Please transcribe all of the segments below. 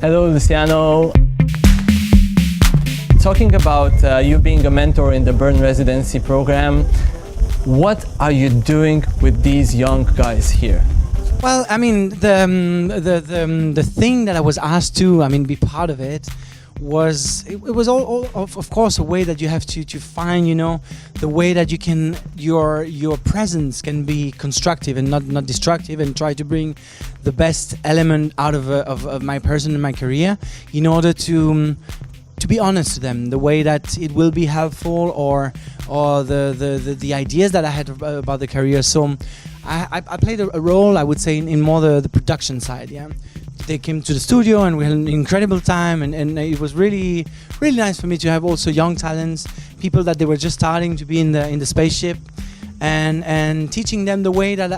Hello, Luciano. Talking about you being a mentor in the BURN Residency program, what are you doing with these young guys here? Well, I mean, the thing that I was asked to, be part of it, was all of course a way that you have to find, the way that you can your presence can be constructive and not destructive, and try to bring the best element out of my person and my career in order to be honest to them, the way that it will be helpful, or the ideas that I had about the career. So I played a role, I would say, in more the production side. Yeah, they came to the studio and we had an incredible time, and it was really nice for me to have also young talents, people that they were just starting to be in the spaceship, and teaching them the way that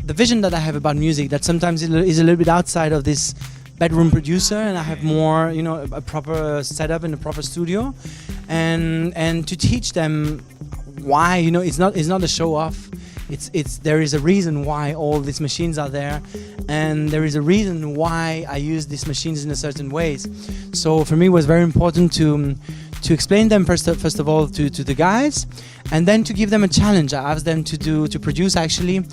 the vision that I have about music, that sometimes is a little bit outside of this bedroom producer, and I have more, a proper setup in a proper studio, and to teach them why, it's not a show off. There is a reason why all these machines are there, and there is a reason why I use these machines in a certain ways. So for me, it was very important to explain them first of all to the guys, and then to give them a challenge. I asked them to produce actually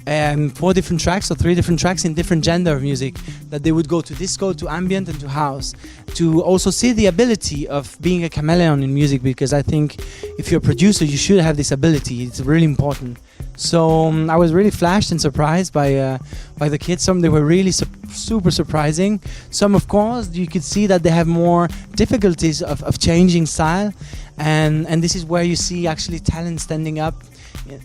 4 different tracks or 3 different tracks in different gender of music, that they would go to disco, to ambient, and to house, to also see the ability of being a chameleon in music, because I think if you're a producer, you should have this ability. It's really important. So I was really flashed and surprised by the kids. Some, they were really super surprising. Some, of course, you could see that they have more difficulties of changing style, and this is where you see actually talent standing up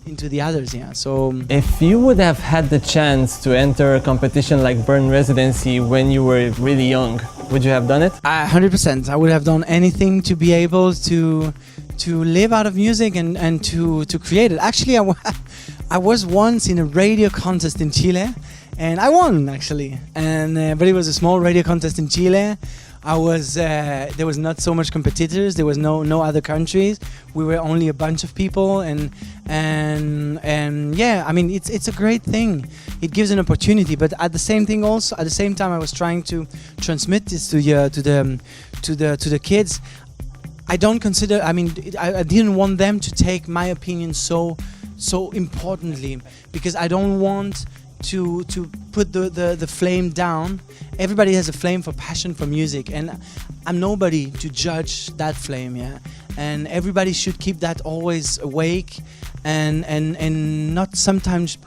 into the others. Yeah. So if you would have had the chance to enter a competition like BURN Residency when you were really young, would you have done it? 100%. I would have done anything to be able to live out of music and to create it. Actually, I was once in a radio contest in Chile, and I won actually. And but it was a small radio contest in Chile. There was not so much competitors. There was no other countries. We were only a bunch of people, and yeah, it's a great thing. It gives an opportunity, but at the same time, I was trying to transmit this to the kids. I don't consider. I didn't want them to take my opinion so importantly, because I don't want to put the flame down. Everybody has a flame for passion for music, and I'm nobody to judge that flame. Yeah, and everybody should keep that always awake, and not sometimes,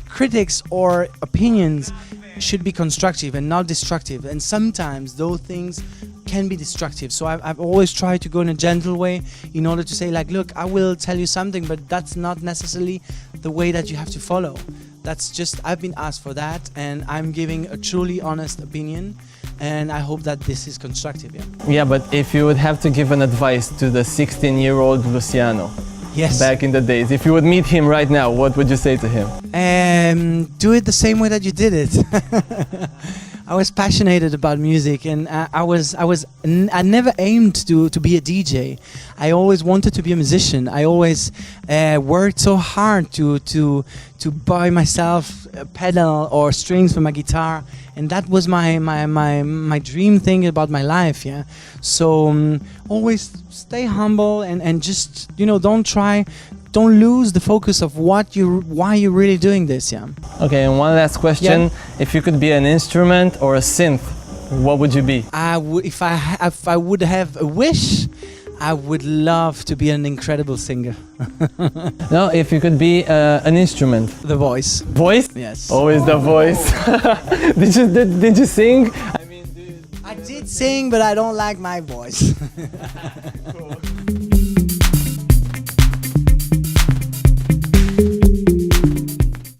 critics or opinions should be constructive and not destructive, and sometimes those things can be destructive. So I've always tried to go in a gentle way in order to say, like, look, I will tell you something, but that's not necessarily the way that you have to follow. That's just, I've been asked for that, and I'm giving a truly honest opinion, and I hope that this is constructive. Yeah, but if you would have to give an advice to the 16-year-old Luciano, yes, back in the days, if you would meet him right now, what would you say to him? Do it the same way that you did it. I was passionate about music, and I never aimed to be a DJ. I always wanted to be a musician. I always worked so hard to buy myself a pedal or strings for my guitar, and that was my dream thing about my life. Yeah, so always stay humble and just don't lose the focus of why you're really doing this. Yeah. Okay, and one last question. Yeah. If you could be an instrument or a synth, what would you be? If I would have a wish, I would love to be an incredible singer. No, if you could be an instrument. The voice. Voice? Yes. Always the voice. Did you sing? I did sing, but I don't like my voice. Cool.